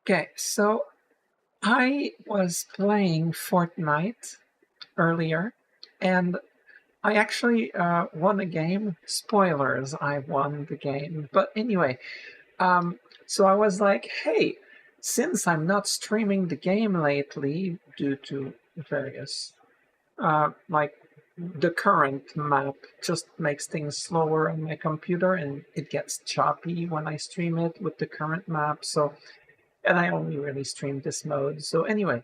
Okay, so I was playing Fortnite earlier, and I actually won a game. Spoilers, I won the game. But anyway, um, so I was like, hey, since I'm not streaming the game lately due to various, like the current map just makes things slower on my computer and it gets choppy when I stream it with the current map. So, and I only really stream this mode. So anyway,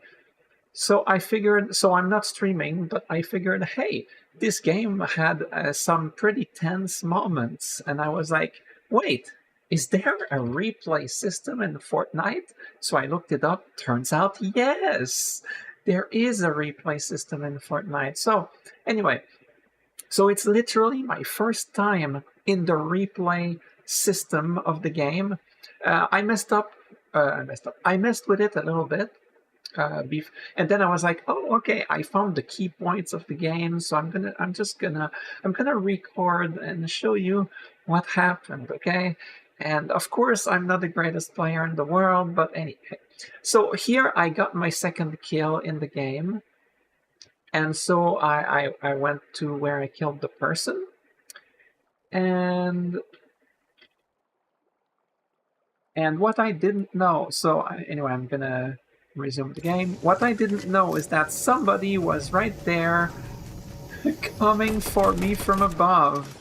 so I figured, so I'm not streaming, but I figured, hey, this game had some pretty tense moments. And I was like, wait, is there a replay system in Fortnite? So I looked it up. Turns out, yes, there is a replay system in Fortnite. So anyway, so it's literally my first time in the replay system of the game. I messed up. I messed with it a little bit and then I was like, oh, okay, I found the key points of the game, so I'm gonna record and show you what happened, okay? And of course, I'm not the greatest player in the world, but anyway. So here I got my second kill in the game, and so I went to where I killed the person, and what I didn't know. So anyway, I'm gonna resume the game. What I didn't know is that somebody was right there coming for me from above.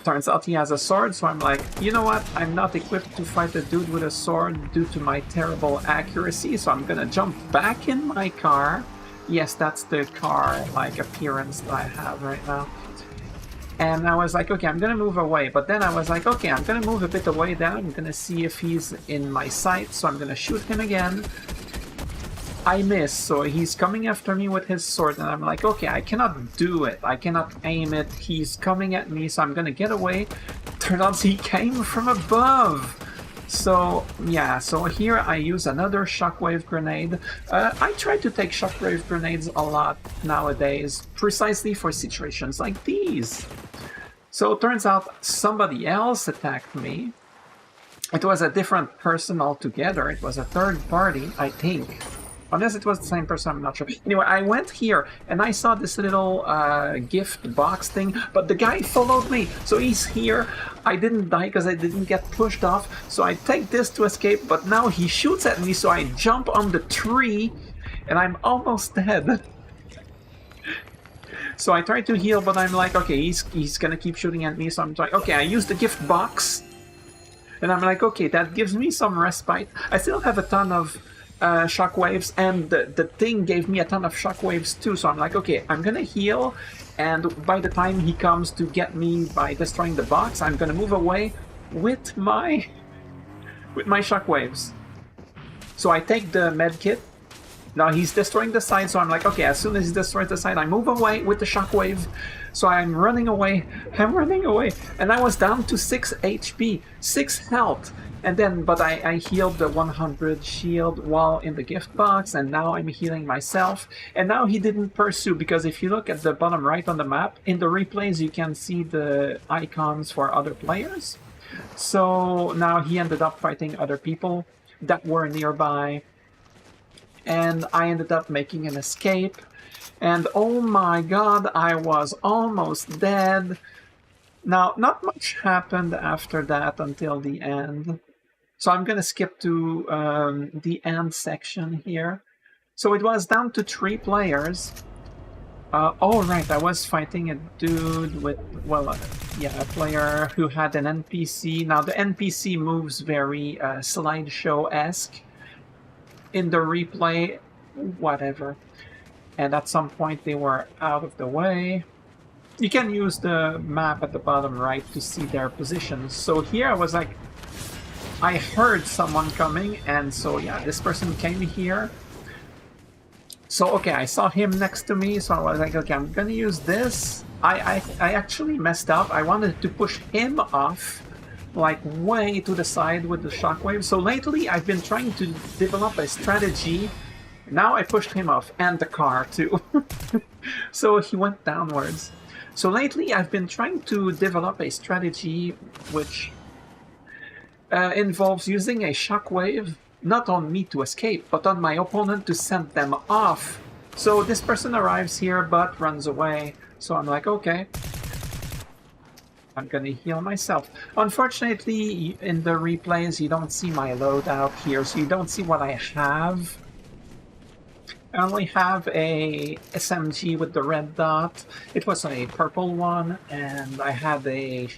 Turns out he has a sword, so I'm like, you know what? I'm not equipped to fight a dude with a sword due to my terrible accuracy, so I'm gonna jump back in my car. Yes, that's the car, like, appearance that I have right now. And I was like, okay, I'm gonna move away. But then I was like, okay, I'm gonna move a bit away down. I'm gonna see if he's in my sight. So I'm gonna shoot him again. I miss, so he's coming after me with his sword. And I'm like, okay, I cannot do it. I cannot aim it. He's coming at me, so I'm gonna get away. Turns out he came from above. So, yeah, so here I use another shockwave grenade. I try to take shockwave grenades a lot nowadays, precisely for situations like these. So it turns out somebody else attacked me. It was a different person altogether. It was a third party, I think. Unless it was the same person, I'm not sure. Anyway, I went here and I saw this little gift box thing, but the guy followed me. So he's here. I didn't die because I didn't get pushed off. So I take this to escape, but now he shoots at me, so I jump on the tree and I'm almost dead. So I try to heal, but I'm like, okay, he's gonna keep shooting at me, so I'm like, okay, I use the gift box. And I'm like, okay, that gives me some respite. I still have a ton of shockwaves, and the thing gave me a ton of shockwaves too, so I'm like, okay, I'm gonna heal, and by the time he comes to get me by destroying the box, I'm gonna move away with my shockwaves. So I take the med kit. Now he's destroying the side, so I'm like, okay, as soon as he destroys the side, I move away with the shockwave. So I'm running away, and I was down to 6 HP, 6 health. And then, but I healed the 100 shield while in the gift box, and now I'm healing myself. And now he didn't pursue, because if you look at the bottom right on the map, in the replays you can see the icons for other players. So now he ended up fighting other people that were nearby, and I ended up making an escape. And oh my god, I was almost dead. Now, not much happened after that until the end. So I'm going to skip to the end section here. So it was down to 3 players. Oh, right, I was fighting a dude with, well, yeah, a player who had an NPC. Now, the NPC moves very slideshow-esque in the replay, whatever. And at some point they were out of the way. You can use the map at the bottom right to see their positions. So here I was like, I heard someone coming, and so yeah, this person came here. So okay, I saw him next to me, so I was like, okay, I'm gonna use this. I actually messed up. I wanted to push him off, like way to the side with the shockwave. So lately I've been trying to develop a strategy. Now I pushed him off, and the car too. So he went downwards. So lately I've been trying to develop a strategy which involves using a shockwave not on me to escape, but on my opponent to send them off. So this person arrives here but runs away. So I'm like, okay, I'm gonna heal myself. Unfortunately, in the replays, you don't see my loadout here, so you don't see what I have. I only have a SMG with the red dot. It was a purple one, and I had a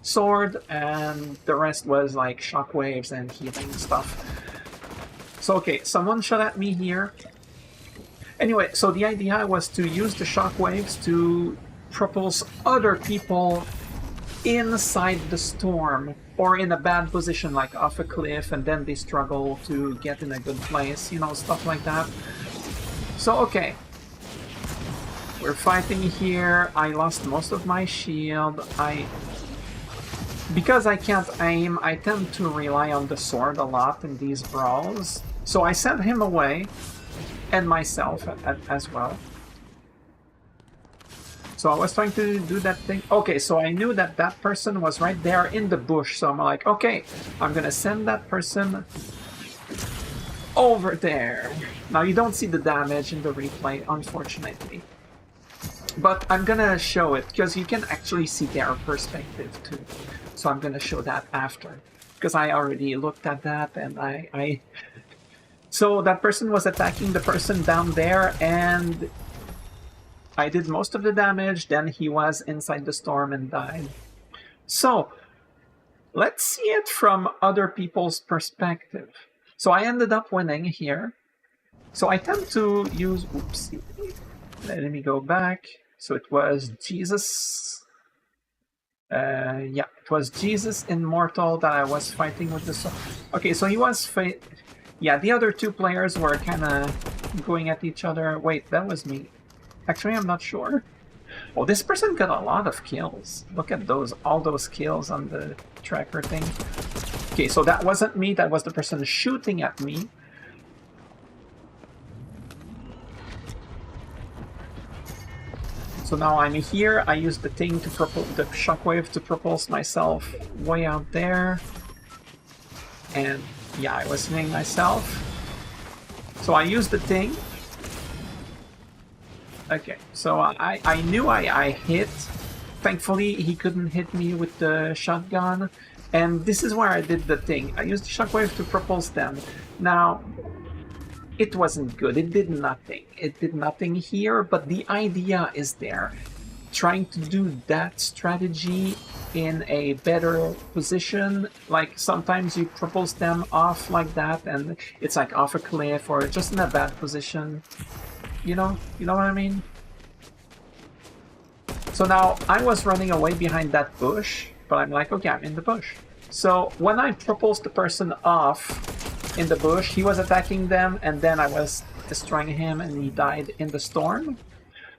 sword, and the rest was like shockwaves and healing stuff. So okay, someone shot at me here. Anyway, so the idea was to use the shockwaves to propulse other people inside the storm, or in a bad position, like off a cliff, and then they struggle to get in a good place, you know, stuff like that. So, okay. We're fighting here. I lost most of my shield. Because I can't aim, I tend to rely on the sword a lot in these brawls. So I sent him away, and myself as well. So I was trying to do that thing. Okay, so I knew that that person was right there in the bush. So I'm like, okay, I'm gonna send that person over there. Now you don't see the damage in the replay, unfortunately. But I'm gonna show it, because you can actually see their perspective too. So I'm gonna show that after. Because I already looked at that, and So that person was attacking the person down there, and I did most of the damage, then he was inside the storm and died. So, let's see it from other people's perspective. So I ended up winning here. So I tend to use... Oopsie. Let me go back. So it was Jesus... yeah, it was Jesus Immortal that I was fighting with the sword. Okay, so he was... Yeah, the other two players were kind of going at each other. Wait, that was me. Actually, I'm not sure. Oh, this person got a lot of kills. Look at those, all those kills on the tracker thing. Okay, so that wasn't me, that was the person shooting at me. So now I'm here, I use the thing to the shockwave to propulse myself way out there. And yeah, I was hitting myself. So I used the thing. Okay, so I knew I hit. Thankfully, he couldn't hit me with the shotgun. And this is where I did the thing. I used the shockwave to propulse them. Now, it wasn't good. It did nothing. It did nothing here, but the idea is there. Trying to do that strategy in a better position. Like, sometimes you propulse them off like that, and it's like off a cliff or just in a bad position. You know what I mean? So now, I was running away behind that bush, but I'm like, okay, I'm in the bush. So when I propulsed the person off in the bush, he was attacking them, and then I was destroying him, and he died in the storm.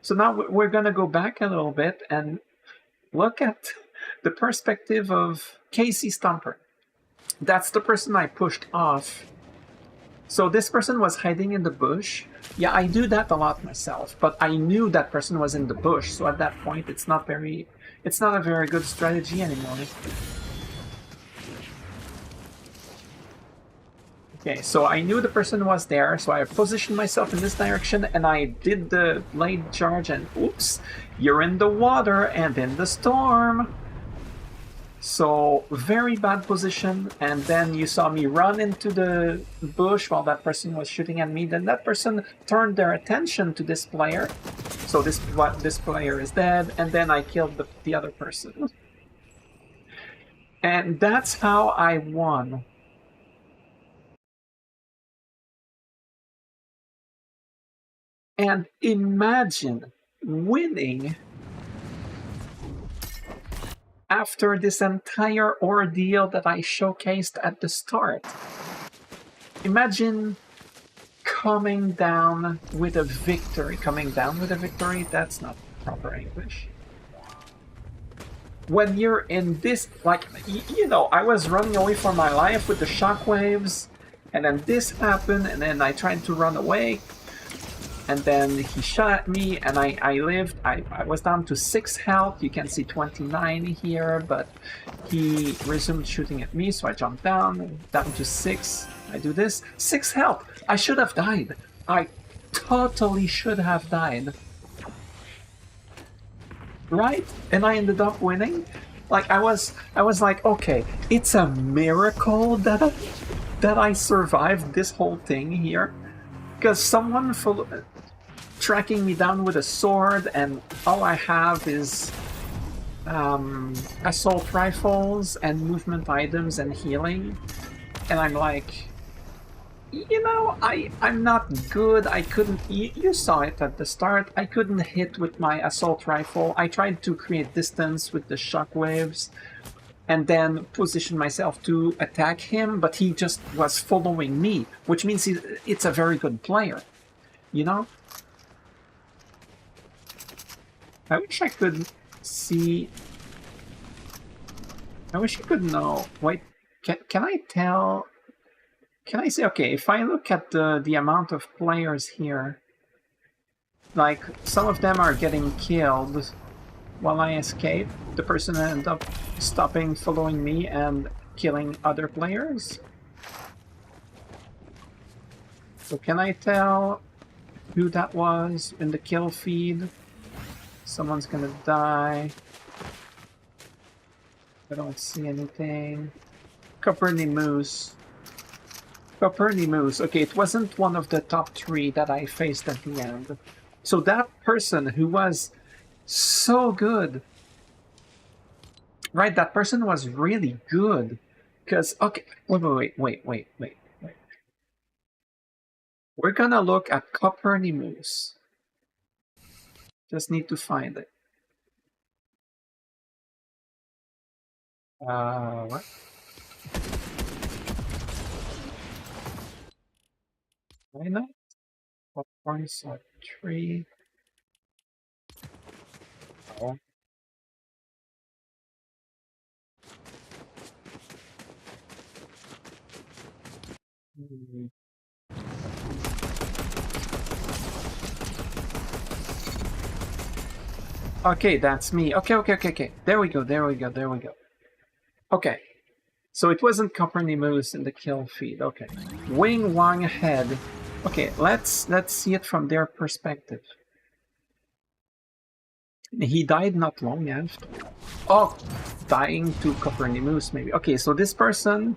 So now we're gonna go back a little bit and look at the perspective of Casey Stomper. That's the person I pushed off. So this person was hiding in the bush. Yeah, I do that a lot myself, but I knew that person was in the bush, so at that point it's not a very good strategy anymore. Okay, so I knew the person was there, so I positioned myself in this direction, and I did the blade charge, and oops, you're in the water and in the storm. So, very bad position, and then you saw me run into the bush while that person was shooting at me. Then that person turned their attention to this player. So this player is dead, and then I killed the other person. And that's how I won. And imagine winning after this entire ordeal that I showcased at the start. Imagine coming down with a victory. Coming down with a victory? That's not proper English. When you're in this, like, you know, I was running away for my life with the shockwaves, and then this happened, and then I tried to run away, and then he shot at me, and I lived. I was down to 6 health. You can see 29 here, but he resumed shooting at me, so I jumped down to 6. I do this. 6 health! I should have died. I totally should have died. Right? And I ended up winning? Like, I was like, okay, it's a miracle that I survived this whole thing here. Because someone tracking me down with a sword, and all I have is assault rifles and movement items and healing. And I'm like, you know, I'm not good. I couldn't... You saw it at the start. I couldn't hit with my assault rifle. I tried to create distance with the shockwaves and then position myself to attack him, but he just was following me, which means it's a very good player, you know? I wish I could see... I wish I could know... Wait, can I tell... Can I say, okay, if I look at the amount of players here, like, some of them are getting killed while I escape. The person ended up stopping following me and killing other players. So can I tell who that was in the kill feed? Someone's gonna die. I don't see anything. Copernicus. Copernicus. Okay, it wasn't one of the top 3 that I faced at the end. So that person who was so good, right? That person was really good. Because, okay, wait. We're gonna look at Copernicus. Just need to find it. What? Why not? Popcorns are 3. Oh. Okay, that's me. Okay. There we go. Okay. So it wasn't Copernicus in the kill feed. Okay. Wing Wang head. Okay, let's see it from their perspective. He died not long after. Oh, dying to Copernicus maybe. Okay, so this person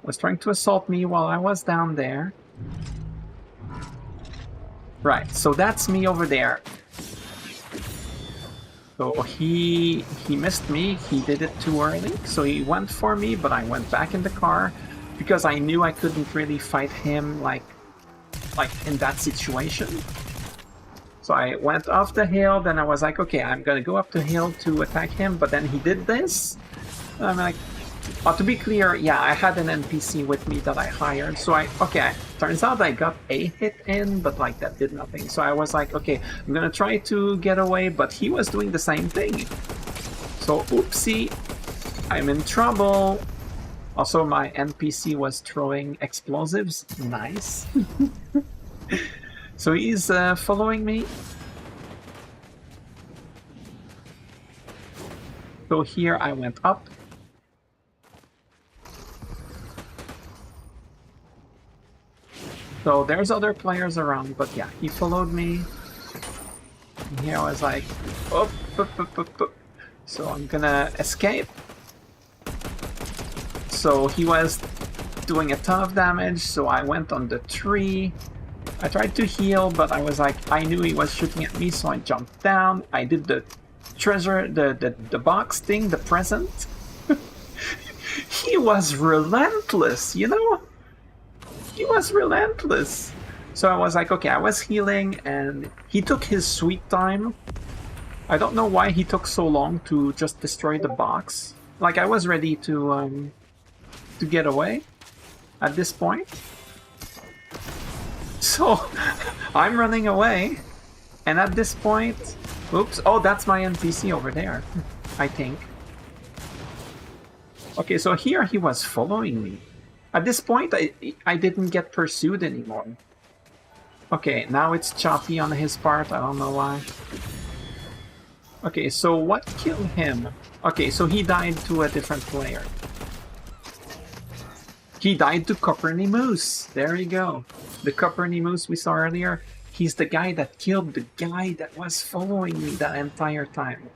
was trying to assault me while I was down there. Right, so that's me over there. So he missed me, he did it too early, so he went for me, but I went back in the car because I knew I couldn't really fight him like in that situation. So I went off the hill, then I was like, okay, I'm gonna go up the hill to attack him, but then he did this. And I'm like, to be clear, yeah, I had an NPC with me that I hired, so turns out I got a hit in, but like that did nothing. So I was like, okay, I'm gonna try to get away, but he was doing the same thing. So oopsie, I'm in trouble. Also, my NPC was throwing explosives. Nice. So he's following me. So here I went up. So there's other players around, but yeah, he followed me. And here I was like, up. So I'm gonna escape. So he was doing a ton of damage, so I went on the tree. I tried to heal, but I was like, I knew he was shooting at me, so I jumped down. I did the treasure, the box thing, the present. He was relentless, you know? He was relentless. So I was like, okay, I was healing, and he took his sweet time. I don't know why he took so long to just destroy the box. Like, I was ready to get away at this point. So, I'm running away, and at this point... Oops, oh, that's my NPC over there, I think. Okay, so here he was following me. At this point, I didn't get pursued anymore. Okay, now it's choppy on his part, I don't know why. Okay, so what killed him? Okay, so he died to a different player. He died to Copernicus. There you go. The Copernicus we saw earlier. He's the guy that killed the guy that was following me the entire time.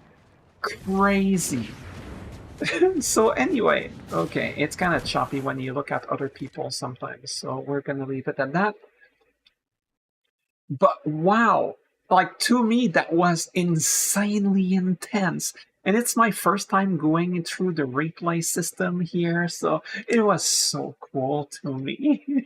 Crazy. So anyway, okay, it's kind of choppy when you look at other people sometimes, so we're gonna leave it at that. But wow, like to me that was insanely intense. And it's my first time going through the replay system here, so it was so cool to me.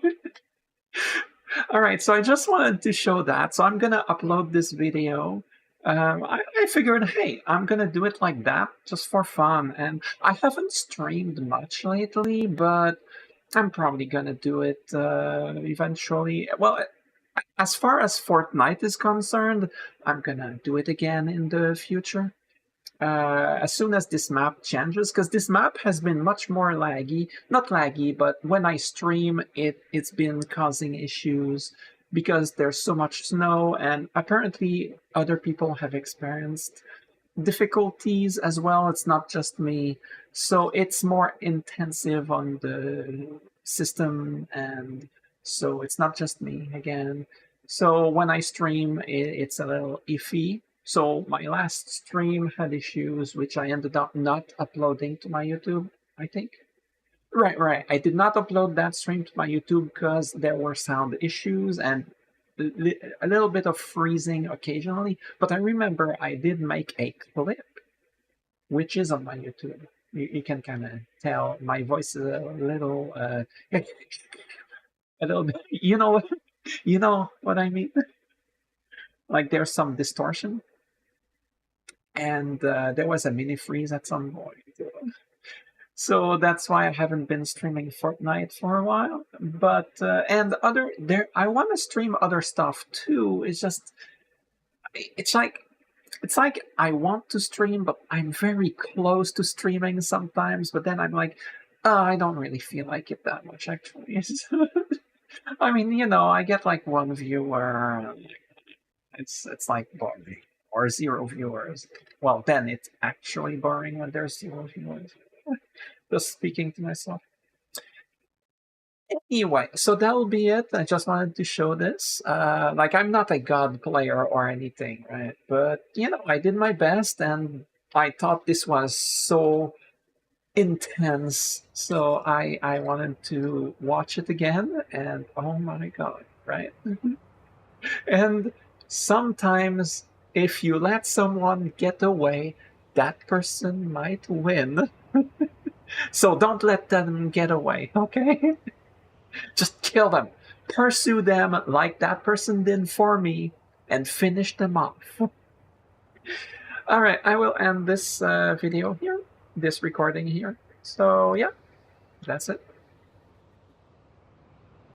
All right, so I just wanted to show that. So I'm gonna upload this video. I figured, hey, I'm gonna do it like that just for fun. And I haven't streamed much lately, but I'm probably gonna do it eventually. Well, as far as Fortnite is concerned, I'm gonna do it again in the future. As soon as this map changes, because this map has been much more laggy. Not laggy, but when I stream, it's been causing issues because there's so much snow, and apparently other people have experienced difficulties as well. It's not just me. So it's more intensive on the system, and so it's not just me again. So when I stream, it's a little iffy. So my last stream had issues, which I ended up not uploading to my YouTube, I think. Right. I did not upload that stream to my YouTube because there were sound issues and a little bit of freezing occasionally. But I remember I did make a clip, which is on my YouTube. You can kind of tell my voice is a little bit. You know what I mean. Like there's some distortion, and there was a mini freeze at some point. So that's why I haven't been streaming Fortnite for a while. But and other there, I want to stream other stuff too. It's like I want to stream, but I'm very close to streaming sometimes. But then I'm like, oh, I don't really feel like it that much actually. I mean, I get like one viewer. It's like boring, or 0 viewers. Well, then it's actually boring when there's 0 viewers. Just speaking to myself. Anyway, so that'll be it. I just wanted to show this. Like, I'm not a god player or anything, right? But, I did my best, and I thought this was so intense. So I wanted to watch it again, and oh my god, right? And sometimes, if you let someone get away, that person might win. So don't let them get away, okay? Just kill them. Pursue them like that person did for me and finish them off. All right, I will end this video here, this recording here. So, yeah, that's it.